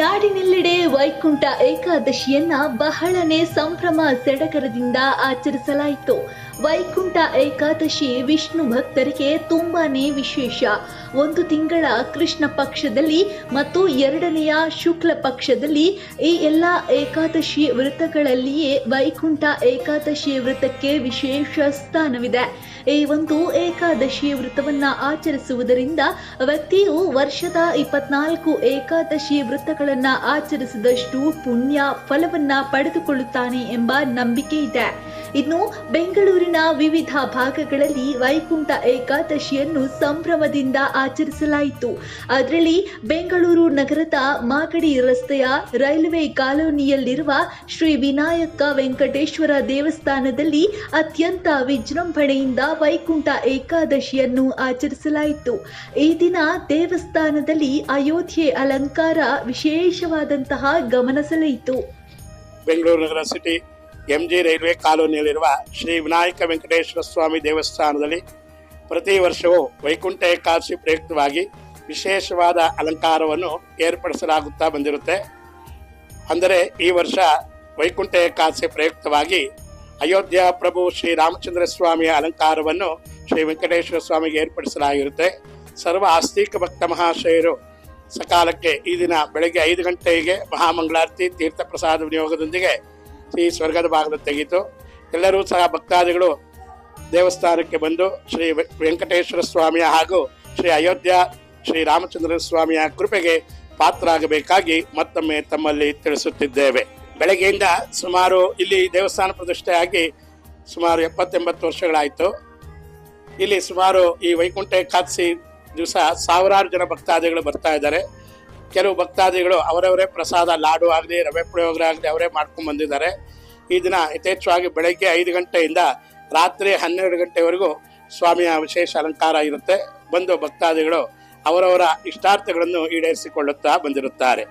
ನಾಡಿನೆಲ್ಲೆಡೆ ವೈಕುಂಠ ಏಕಾದಶಿಯನ್ನ ಬಹಳನೇ ಸಂಭ್ರಮ ಸಡಗರದಿಂದ ಆಚರಿಸಲಾಯಿತು. ವೈಕುಂಠ ಏಕಾದಶಿ ವಿಷ್ಣು ಭಕ್ತರಿಗೆ ತುಂಬಾನೇ ವಿಶೇಷ. ಒಂದು ತಿಂಗಳ ಕೃಷ್ಣ ಪಕ್ಷದಲ್ಲಿ ಮತ್ತು ಎರಡನೆಯ ಶುಕ್ಲ ಪಕ್ಷದಲ್ಲಿ ಈ ಎಲ್ಲ ಏಕಾದಶಿ ವ್ರತಗಳಲ್ಲಿಯೇ ವೈಕುಂಠ ಏಕಾದಶಿ ವ್ರತಕ್ಕೆ ವಿಶೇಷ ಸ್ಥಾನವಿದೆ. ಈ ಒಂದು ಏಕಾದಶಿ ವ್ರತವನ್ನ ಆಚರಿಸುವುದರಿಂದ ವ್ಯಕ್ತಿಯು ವರ್ಷದ 24 ಏಕಾದಶಿ ವ್ರತಗಳನ್ನ ಆಚರಿಸಿದಷ್ಟು ಪುಣ್ಯ ಫಲವನ್ನ ಪಡೆದುಕೊಳ್ಳುತ್ತಾನೆ ಎಂಬ ನಂಬಿಕೆ ಇದೆ. ಇನ್ನು ಬೆಂಗಳೂರಿನ ವಿವಿಧ ಭಾಗಗಳಲ್ಲಿ ವೈಕುಂಠ ಏಕಾದಶಿಯನ್ನು ಸಂಭ್ರಮದಿಂದ ಆಚರಿಸಲಾಯಿತು. ಅದರಲ್ಲಿ ಬೆಂಗಳೂರು ನಗರದ ಮಾಗಡಿ ರಸ್ತೆಯ ರೈಲ್ವೆ ಕಾಲೋನಿಯಲ್ಲಿರುವ ಶ್ರೀ ವಿನಾಯಕ ವೆಂಕಟೇಶ್ವರ ದೇವಸ್ಥಾನದಲ್ಲಿ ಅತ್ಯಂತ ವಿಜೃಂಭಣೆಯಿಂದ ವೈಕುಂಠ ಏಕಾದಶಿಯನ್ನು ಆಚರಿಸಲಾಯಿತು. ಈ ದಿನ ದೇವಸ್ಥಾನದಲ್ಲಿ ಅಯೋಧ್ಯೆ ಅಲಂಕಾರ ವಿಶೇಷವಾದಂತಹ ಗಮನ ಸೆಳೆಯಿತು. ಬೆಂಗಳೂರು ನಗರ ಸಿಟಿ ಎಂಜಿ ರೈಲ್ವೆ ಕಾಲೋನಿಯಲ್ಲಿರುವ ಶ್ರೀ ವಿನಾಯಕ ವೆಂಕಟೇಶ್ವರ ಸ್ವಾಮಿ ದೇವಸ್ಥಾನದಲ್ಲಿ ಪ್ರತಿ ವರ್ಷವೂ ವೈಕುಂಠ ಏಕಾದಶಿ ಪ್ರಯುಕ್ತವಾಗಿ ವಿಶೇಷವಾದ ಅಲಂಕಾರವನ್ನು ಏರ್ಪಡಿಸಲಾಗುತ್ತಾ ಬಂದಿರುತ್ತೆ. ಅಂದರೆ ಈ ವರ್ಷ ವೈಕುಂಠ ಏಕಾದಶಿ ಪ್ರಯುಕ್ತವಾಗಿ ಅಯೋಧ್ಯ ಪ್ರಭು ಶ್ರೀ ರಾಮಚಂದ್ರ ಸ್ವಾಮಿಯ ಅಲಂಕಾರವನ್ನು ಶ್ರೀ ವೆಂಕಟೇಶ್ವರ ಸ್ವಾಮಿಗೆ ಏರ್ಪಡಿಸಲಾಗಿರುತ್ತೆ. ಸರ್ವ ಆಸ್ತಿಕ ಭಕ್ತ ಮಹಾಶಯರು ಸಕಾಲಕ್ಕೆ ಈ ದಿನ ಬೆಳಗ್ಗೆ 5 ಗಂಟೆಗೆ ಮಹಾಮಂಗಳಾರತಿ ತೀರ್ಥ ಪ್ರಸಾದ ವಿನಿಯೋಗದೊಂದಿಗೆ ಶ್ರೀ ಸ್ವರ್ಗದ ಭಾಗದ ತೆಗೆಯಿತು. ಎಲ್ಲರೂ ಸಹ ಭಕ್ತಾದಿಗಳು ದೇವಸ್ಥಾನಕ್ಕೆ ಬಂದು ಶ್ರೀ ವೆಂಕಟೇಶ್ವರ ಸ್ವಾಮಿಯ ಹಾಗೂ ಶ್ರೀ ಅಯೋಧ್ಯ ಶ್ರೀ ರಾಮಚಂದ್ರ ಸ್ವಾಮಿಯ ಕೃಪೆಗೆ ಪಾತ್ರರಾಗಬೇಕಾಗಿ ಮತ್ತೊಮ್ಮೆ ತಮ್ಮಲ್ಲಿ ತಿಳಿಸುತ್ತಿದ್ದೇವೆ. ಬೆಳಗ್ಗೆಯಿಂದ ಸುಮಾರು ಇಲ್ಲಿ ದೇವಸ್ಥಾನ ಪ್ರತಿಷ್ಠೆಯಾಗಿ ಸುಮಾರು 70-80 ವರ್ಷಗಳಾಯಿತು. ಇಲ್ಲಿ ಸುಮಾರು ಈ ವೈಕುಂಠ ಏಕಾದಶಿ ದಿವಸ ಸಾವಿರಾರು ಜನ ಭಕ್ತಾದಿಗಳು ಬರ್ತಾ ಇದ್ದಾರೆ. ಕೆಲವು ಭಕ್ತಾದಿಗಳು ಅವರವರೇ ಪ್ರಸಾದ ಲಾಡು ಆಗಲಿ ರವೆ ಪುಳಿಯೋಗರೆ ಆಗಲಿ ಅವರೇ ಮಾಡ್ಕೊಂಡು ಬಂದಿದ್ದಾರೆ. ಈ ದಿನ ಯಥೇಚ್ಛವಾಗಿ ಬೆಳಗ್ಗೆ 5 ಗಂಟೆಯಿಂದ ರಾತ್ರಿ 12 ಗಂಟೆವರೆಗೂ ಸ್ವಾಮಿಯ ವಿಶೇಷ ಅಲಂಕಾರ ಇರುತ್ತೆ. ಬಂದು ಭಕ್ತಾದಿಗಳು ಅವರವರ ಇಷ್ಟಾರ್ಥಗಳನ್ನು ಈಡೇರಿಸಿಕೊಳ್ಳುತ್ತಾ ಬಂದಿರುತ್ತಾರೆ.